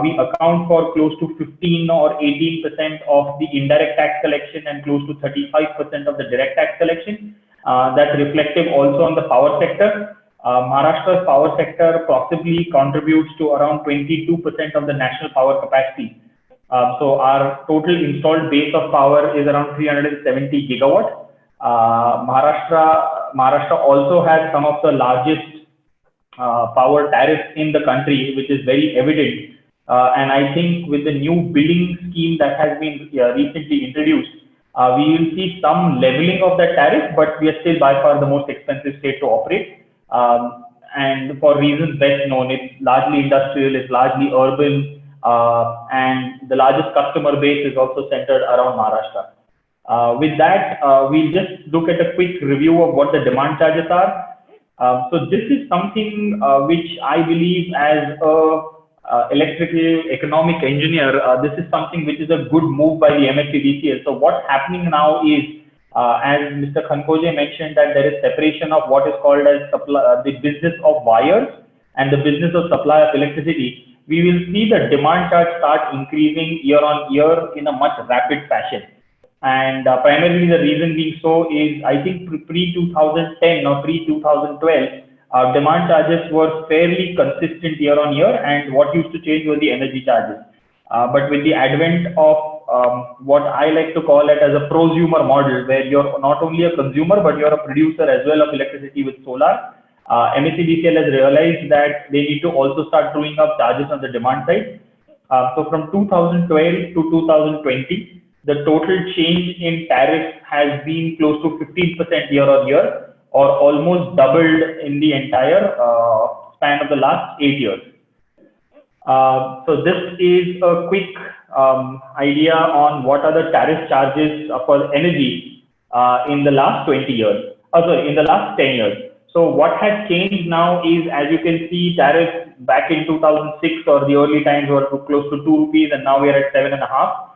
S3: We account for close to 15 or 18% of the indirect tax collection and close to 35% of the direct tax collection. That's reflective also on the power sector. Maharashtra's power sector possibly contributes to around 22% of the national power capacity. So our total installed base of power is around 370 gigawatt. Maharashtra also has some of the largest power tariffs in the country, which is very evident. And I think with the new billing scheme that has been recently introduced, we will see some leveling of that tariff, but we are still by far the most expensive state to operate. And for reasons best known, it's largely industrial, it's largely urban, and the largest customer base is also centered around Maharashtra. With that, we'll just look at a quick review of what the demand charges are. So this is something which I believe, as a electrical economic engineer, this is something which is a good move by the MSEDCL. So what's happening now is, as Mr. Khankoje mentioned, that there is separation of what is called as the business of wires and the business of supply of electricity. We will see the demand charge start increasing year on year in a much rapid fashion. And primarily the reason being so is, I think pre-2010 or pre-2012, demand charges were fairly consistent year on year, and what used to change were the energy charges. But with the advent of what I like to call it as a prosumer model, where you're not only a consumer, but you're a producer as well of electricity with solar, MSEDCL has realized that they need to also start throwing up charges on the demand side. So from 2012 to 2020, the total change in tariff has been close to 15% year on year, or almost doubled in the entire span of the last 8 years. So this is a quick idea on what are the tariff charges for energy in the last 20 years, in the last 10 years. So what has changed now is, as you can see, tariffs back in 2006 or the early times were close to 2 rupees, and now we are at 7.5.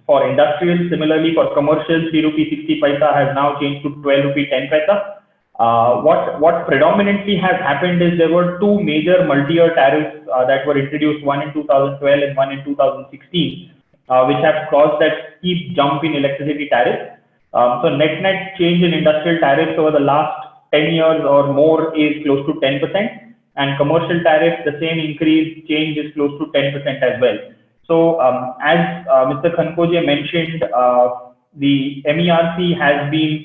S3: For industrial, similarly for commercial, 3 rupee 60 paisa has now changed to 12 rupee 10 paisa. What predominantly has happened is there were two major multi-year tariffs that were introduced, one in 2012 and one in 2016, which have caused that steep jump in electricity tariffs. So net change in industrial tariffs over the last 10 years or more is close to 10%, and commercial tariffs, the same increase change is close to 10% as well. So as Mr. Khankoje mentioned, the MERC has been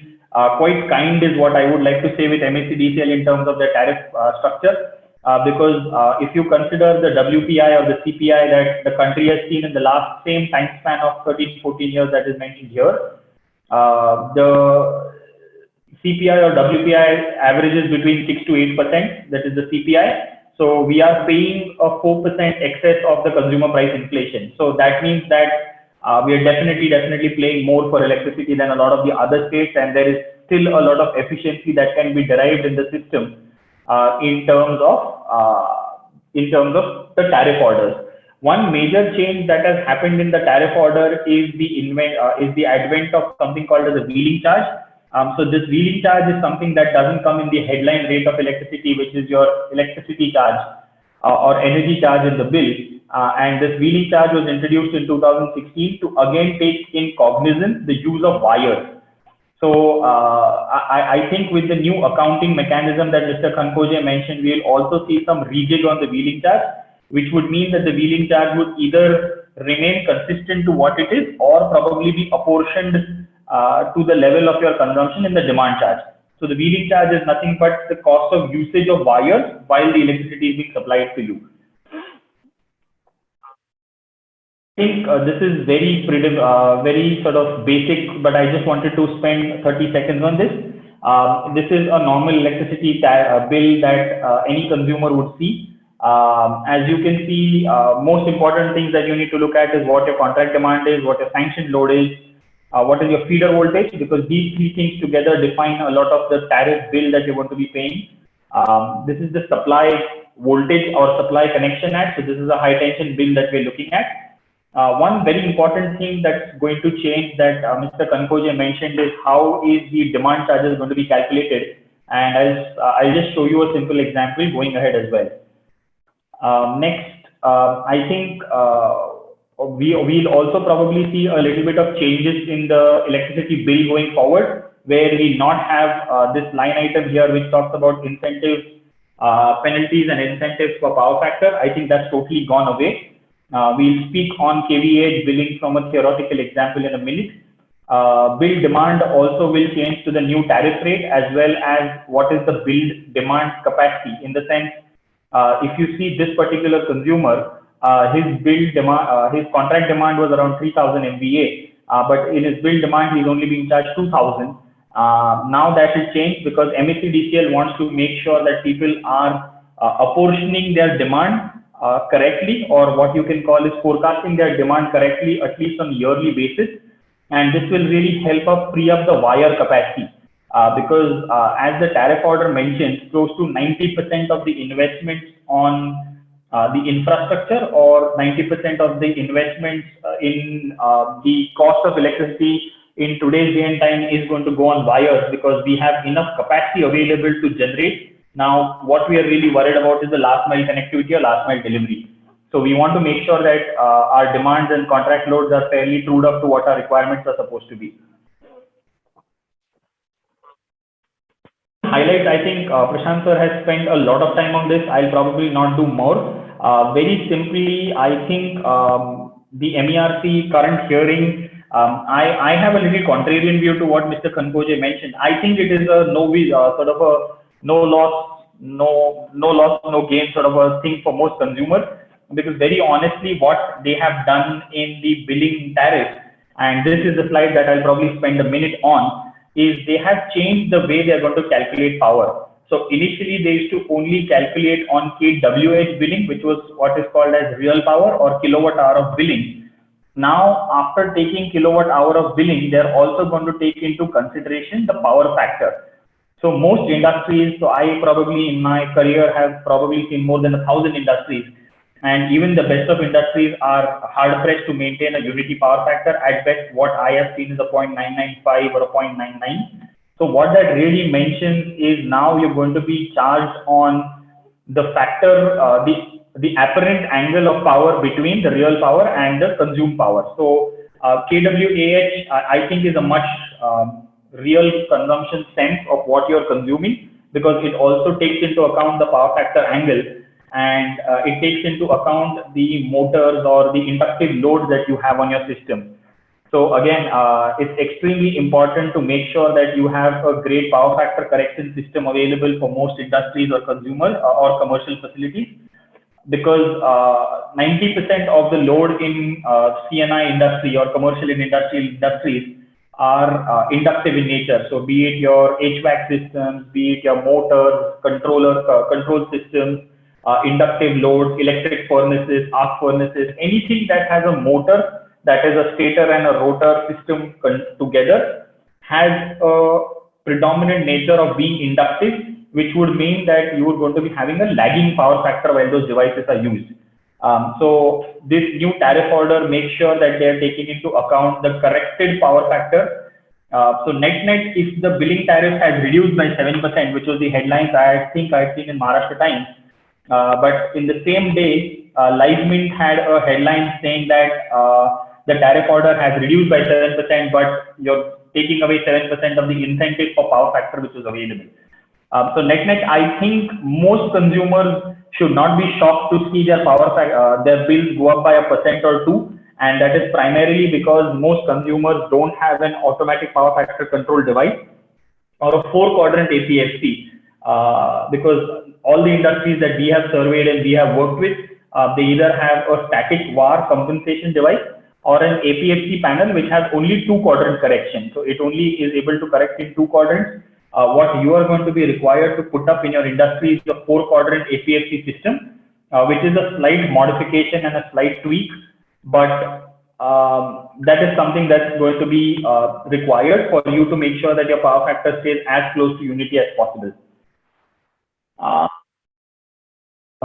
S3: quite kind, is what I would like to say, with MSEDCL in terms of the tariff structure. because if you consider the WPI or the CPI that the country has seen in the last same time span of 13-14 years that is mentioned here, the CPI or WPI averages between 6 to 8%, that is the CPI. So we are paying a 4% excess of the consumer price inflation. So that means that we are definitely paying more for electricity than a lot of the other states, and there is still a lot of efficiency that can be derived in the system in terms of the tariff orders. One major change that has happened in the tariff order is the advent of something called as a wheeling charge. So this wheeling charge is something that doesn't come in the headline rate of electricity, which is your electricity charge or energy charge in the bill. And this wheeling charge was introduced in 2016 to again take in cognizance the use of wires. So I think with the new accounting mechanism that Mr. Kankoje mentioned, we'll also see some rejig on the wheeling charge, which would mean that the wheeling charge would either remain consistent to what it is or probably be apportioned to the level of your consumption in the demand charge. So the wheeling charge is nothing but the cost of usage of wires while the electricity is being supplied to you. I think this is very sort of basic, but I just wanted to spend 30 seconds on this. This is a normal electricity bill that any consumer would see. As you can see, most important things that you need to look at is what your contract demand is, what your sanctioned load is, what is your feeder voltage, because these three things together define a lot of the tariff bill that you're going to be paying. This is the supply voltage or supply connection act. So this is a high tension bill that we're looking at. One very important thing that's going to change that Mr. Kankoje mentioned is how is the demand charges going to be calculated. And I'll just show you a simple example going ahead as well. Next, I think we'll also probably see a little bit of changes in the electricity bill going forward, where we'll not have this line item here which talks about incentives, penalties and incentives for power factor. I think that's totally gone away. We'll speak on kVA billing from a theoretical example in a minute. Bill demand also will change to the new tariff rate, as well as what is the bill demand capacity, in the sense if you see this particular consumer, his contract demand was around 3000 MVA, but in his bill demand he's only being charged 2000. Now that will change because MSEDCL wants to make sure that people are apportioning their demand correctly, or what you can call is forecasting their demand correctly, at least on a yearly basis. And this will really help us free up the wire capacity because as the tariff order mentions, close to 90% of the investments on the infrastructure, or 90% of the investments in the cost of electricity in today's day and time is going to go on wires, because we have enough capacity available to generate. Now, what we are really worried about is the last mile connectivity or last mile delivery. So we want to make sure that our demands and contract loads are fairly trued up to what our requirements are supposed to be. Highlights, I think Prashant sir has spent a lot of time on this. I'll probably not do more. Very simply, I think the MERC current hearing, I have a little contrarian view to what Mr. Kankoje mentioned. I think it is a sort of a no loss, no gain sort of a thing for most consumers, because very honestly, what they have done in the billing tariff, and this is the slide that I'll probably spend a minute on, is they have changed the way they're going to calculate power. So initially they used to only calculate on kWh billing, which was what is called as real power or kilowatt hour of billing. Now, after taking kilowatt hour of billing, they're also going to take into consideration the power factor. So most industries, so I probably in my career have probably seen more than 1,000 industries, and even the best of industries are hard pressed to maintain a unity power factor. At best, what I have seen is a 0.995 or a 0.99. So what that really mentions is now you're going to be charged on the factor, the apparent angle of power between the real power and the consumed power. So kWAH, I think, is a much real consumption sense of what you're consuming, because it also takes into account the power factor angle, and it takes into account the motors or the inductive loads that you have on your system. So again, it's extremely important to make sure that you have a great power factor correction system available for most industries or consumers or commercial facilities, because 90% of the load in CNI industry or commercial and industrial industries are inductive in nature. So be it your HVAC systems, be it your motors, control systems, inductive loads, electric furnaces, arc furnaces, anything that has a motor, that is a stator and a rotor system together, has a predominant nature of being inductive, which would mean that you are going to be having a lagging power factor while those devices are used. So this new tariff order makes sure that they are taking into account the corrected power factor. So net, if the billing tariff has reduced by 7%, which was the headlines I think I had seen in Maharashtra Times, but in the same day, LiveMint had a headline saying that the tariff order has reduced by 7%, but you're taking away 7% of the incentive for power factor which was available. So net, I think most consumers should not be shocked to see their their bills go up by 1% or 2%, and that is primarily because most consumers don't have an automatic power factor control device or a 4-quadrant APFC, because all the industries that we have surveyed and we have worked with, they either have a static VAR compensation device or an APFC panel which has only 2-quadrant correction. So it only is able to correct in 2 quadrants. What you are going to be required to put up in your industry is a 4-quadrant APFC system, which is a slight modification and a slight tweak, but that is something that's going to be required for you to make sure that your power factor stays as close to unity as possible.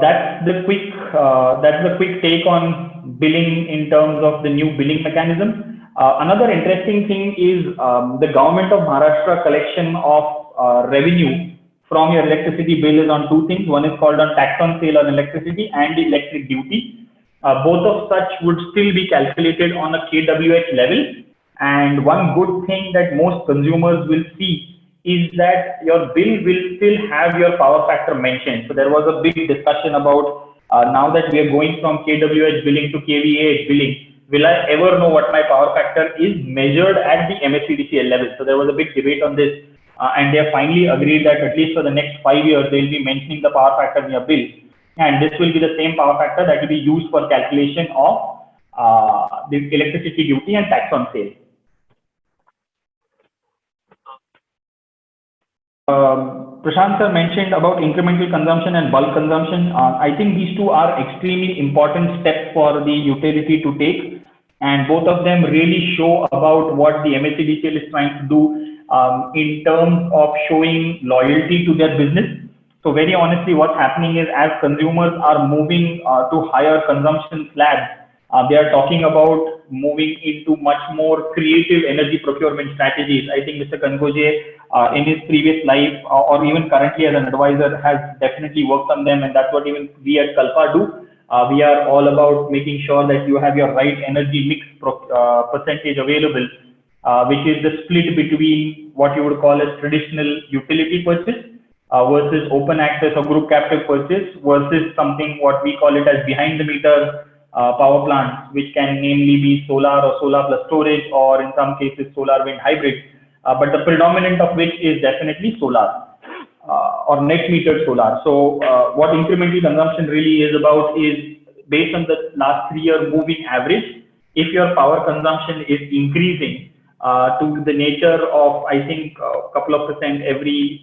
S3: That's the quick take on billing in terms of the new billing mechanism. Another interesting thing is the government of Maharashtra collection of revenue from your electricity bill is on 2 things. One is called on tax on sale on electricity and electric duty. Both of such would still be calculated on a kWh level. And one good thing that most consumers will see is that your bill will still have your power factor mentioned. So there was a big discussion about now that we are going from kWh billing to kVAh billing, will I ever know what my power factor is measured at the MSEDCL level? So there was a big debate on this, and they have finally agreed that at least for the next 5 years, they will be mentioning the power factor in your bill. And this will be the same power factor that will be used for calculation of the electricity duty and tax on sale. Prashant sir mentioned about incremental consumption and bulk consumption. I think these two are extremely important steps for the utility to take, and both of them really show about what the MSEDCL is trying to do in terms of showing loyalty to their business. So very honestly, what's happening is as consumers are moving to higher consumption slabs, they are talking about moving into much more creative energy procurement strategies. I think Mr. Kankoje in his previous life or even currently as an advisor has definitely worked on them, and that's what even we at Kalpa do. We are all about making sure that you have your right energy mix percentage available, which is the split between what you would call as traditional utility purchase versus open access or group captive purchase versus something what we call it as behind the meter power plants, which can namely be solar or solar plus storage, or in some cases solar wind hybrid, but the predominant of which is definitely solar or net metered solar. So what incremental consumption really is about is based on the last 3-year moving average. If your power consumption is increasing to the nature of, I think, a couple of percent every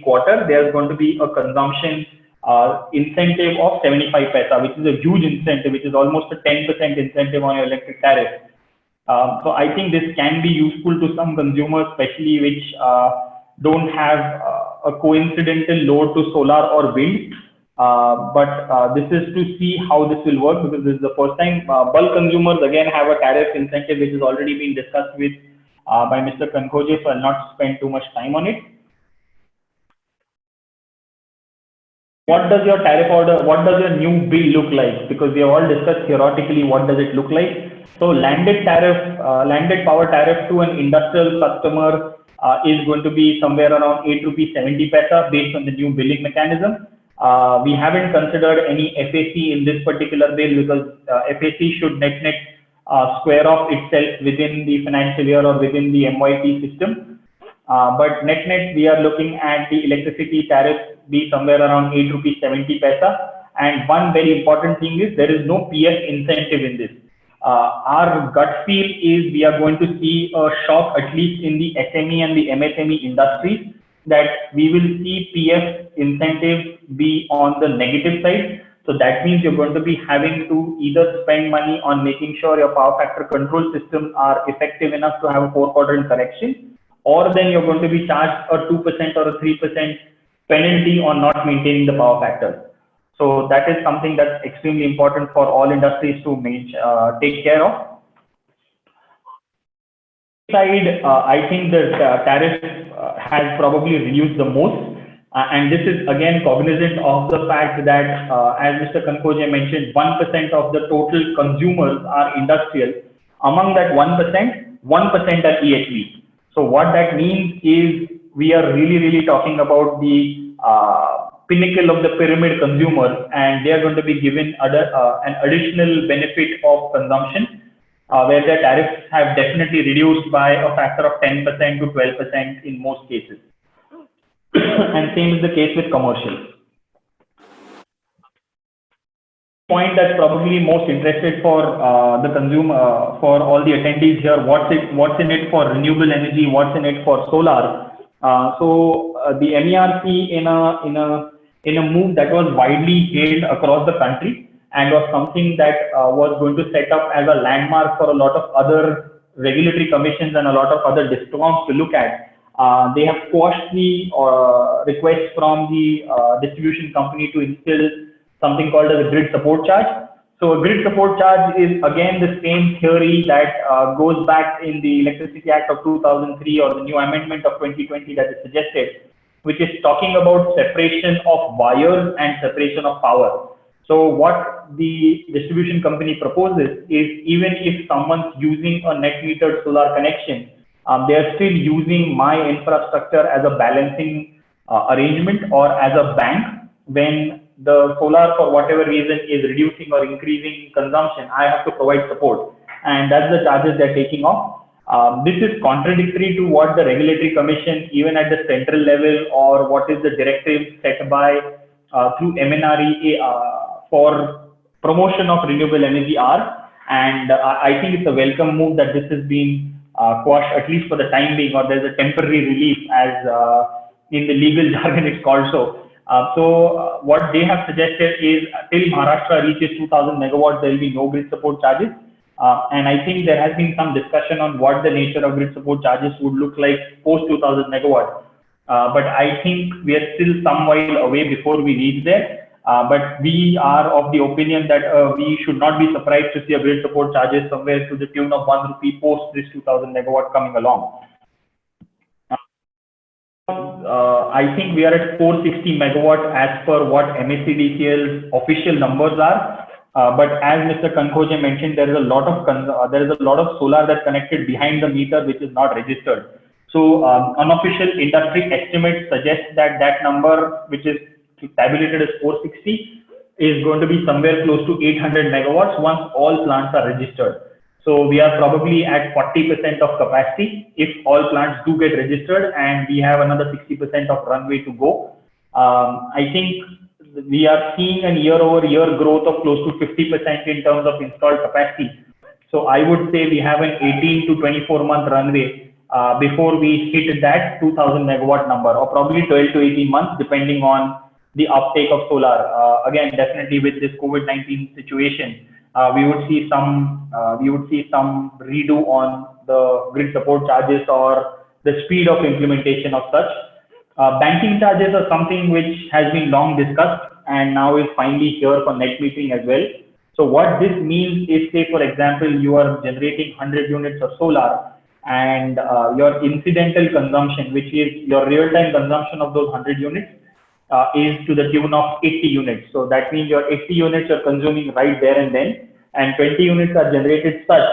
S3: quarter, there's going to be a consumption incentive of 75 paisa, which is a huge incentive, which is almost a 10% incentive on your electric tariff. So I think this can be useful to some consumers, especially which don't have a coincidental load to solar or wind. But this is to see how this will work, because this is the first time. Bulk consumers again have a tariff incentive which has already been discussed with by Mr. Kankoje, so I'll not spend too much time on it. What does your tariff order, what does your new bill look like? Because we have all discussed theoretically what does it look like. So landed power tariff to an industrial customer is going to be somewhere around 8 rupees 70 paisa based on the new billing mechanism. We haven't considered any FAC in this particular bill because FAC should net square off itself within the financial year or within the MYP system. But net, we are looking at the electricity tariff be somewhere around 8 rupees 70 paisa. And one very important thing is there is no PF incentive in this. Our gut feel is we are going to see a shock, at least in the SME and the MSME industries, that we will see PF incentives be on the negative side. So that means you're going to be having to either spend money on making sure your power factor control systems are effective enough to have a 4-quadrant correction, or then you're going to be charged a 2% or a 3% penalty on not maintaining the power factor. So that is something that's extremely important for all industries to take care of. I think the tariff has probably reduced the most. And this is again cognizant of the fact that, as Mr. Kankoje mentioned, 1% of the total consumers are industrial. Among that 1% are EHV. So what that means is we are really talking about the pinnacle of the pyramid consumers, and they are going to be given an additional benefit of consumption, where their tariffs have definitely reduced by a factor of 10% to 12% in most cases. And same is the case with commercial. Point that's probably most interested for the consumer, for all the attendees here, what's in it for renewable energy, what's in it for solar. The MERC in a move that was widely hailed across the country and was something that was going to set up as a landmark for a lot of other regulatory commissions and a lot of other DISCOMs to look at. They have quashed the request from the distribution company to instill something called as a grid support charge. So a grid support charge is again the same theory that goes back in the Electricity Act of 2003 or the new amendment of 2020 that is suggested, which is talking about separation of wires and separation of power. So what the distribution company proposes is, even if someone's using a net metered solar connection, they are still using my infrastructure as a balancing arrangement or as a bank. When the solar, for whatever reason, is reducing or increasing consumption, I have to provide support, and that's the charges they're taking off. This is contradictory to what the regulatory commission, even at the central level, or what is the directive set by through MNRE for promotion of renewable energy are. And I think it's a welcome move that this has been quashed, at least for the time being, or there's a temporary relief, as in the legal jargon it's called so. What they have suggested is till Maharashtra reaches 2000 megawatts, there will be no grid support charges. And I think there has been some discussion on what the nature of grid support charges would look like post 2000 megawatts. But I think we are still some while away before we reach there. But we are of the opinion that we should not be surprised to see a grid support charges somewhere to the tune of 1 rupee post this 2000 megawatt coming along. I think we are at 460 megawatts as per what MSEDCL's official numbers are. But as Mr. Kankoje mentioned, there is a lot of solar that's connected behind the meter which is not registered. So unofficial industry estimates suggest that that number, which is tabulated as 460, is going to be somewhere close to 800 megawatts once all plants are registered. So we are probably at 40% of capacity if all plants do get registered, and we have another 60% of runway to go. I think we are seeing a year-over-year growth of close to 50% in terms of installed capacity. So I would say we have an 18 to 24 month runway before we hit that 2000 megawatt number, or probably 12 to 18 months depending on the uptake of solar. Again, definitely with this COVID-19 situation, we would see some redo on the grid support charges or the speed of implementation of such. Banking charges are something which has been long discussed and now is finally here for net metering as well. So what this means is, say for example, you are generating 100 units of solar, and your incidental consumption, which is your real-time consumption of those 100 units, is to the tune of 80 units. So that means your 80 units are consuming right there and then, and 20 units are generated such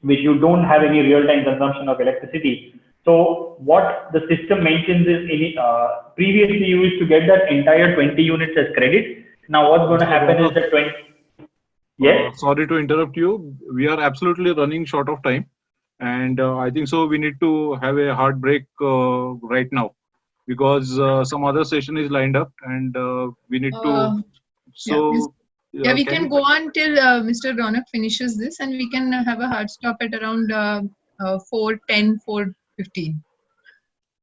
S3: which you don't have any real-time consumption of electricity. So what the system mentions is, previously you used to get that entire 20 units as credit. Now what's going to happen is that Yes.
S2: Sorry to interrupt you. We are absolutely running short of time, and I think so. We need to have a hard break right now because some other session is lined up, and we need to.
S4: Yeah,
S2: So,
S4: yeah, we can
S2: you-
S4: go on till Mr. Ronak finishes this, and we can have a hard stop at around 4:10, 4:15.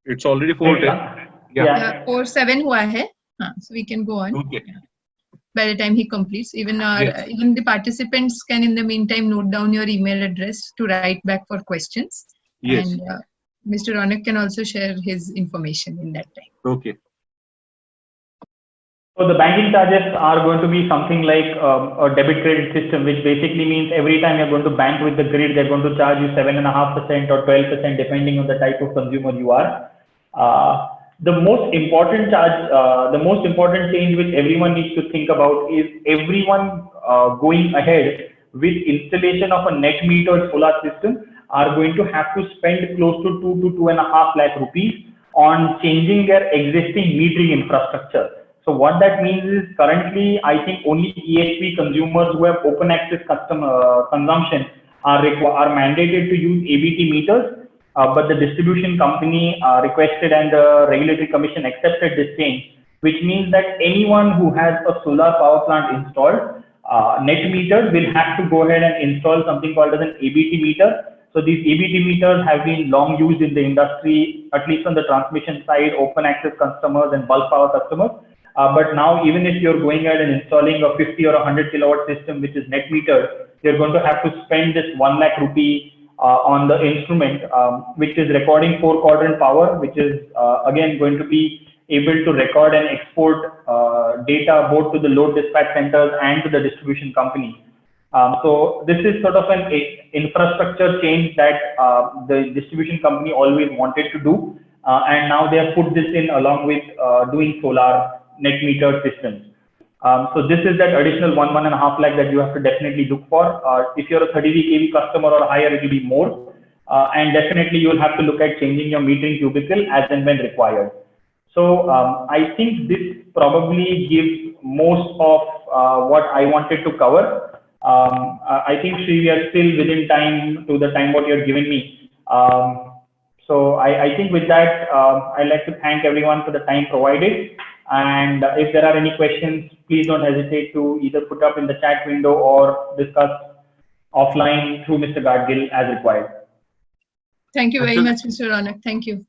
S2: It's already 4:10.
S3: Yeah.
S4: 4:07 हुआ है. So we can go on.
S2: Okay.
S4: By the time he completes, even
S2: Yes.
S4: even the participants can in the meantime note down your email address to write back for questions.
S2: Yes.
S4: And Mr. Ronak can also share his information in that time.
S2: Okay.
S3: So the banking charges are going to be something like a debit credit system, which basically means every time you're going to bank with the grid, they're going to charge you 7.5% or 12%, depending on the type of consumer you are. The most important change which everyone needs to think about is everyone going ahead with installation of a net metered solar system are going to have to spend close to 2 to 2.5 lakh rupees on changing their existing metering infrastructure. So what that means is currently, I think only EHV consumers who have open access consumption are mandated to use ABT meters. But the distribution company requested and the regulatory commission accepted this change, which means that anyone who has a solar power plant installed, net meters will have to go ahead and install something called as an ABT meter. So these ABT meters have been long used in the industry, at least on the transmission side, open access customers and bulk power customers. But now, even if you're going ahead and installing a 50 or 100 kilowatt system, which is net metered, you're going to have to spend this 1 lakh rupee on the instrument, which is recording 4-quadrant power, which is again going to be able to record and export data both to the load dispatch centers and to the distribution company. So this is sort of an infrastructure change that the distribution company always wanted to do, and now they have put this in along with doing solar net meter systems. So this is that additional 1.5 lakh that you have to definitely look for. If you're a 30 kV customer or higher, it will be more. And definitely you'll have to look at changing your metering cubicle as and when required. So I think this probably gives most of what I wanted to cover. I think Sri, we are still within time to the time what you're giving me. So I think with that, I'd like to thank everyone for the time provided. And if there are any questions, please don't hesitate to either put up in the chat window or discuss offline through Mr. Gadgil as required.
S4: Thank you very much, Mr. Ronak. Thank you.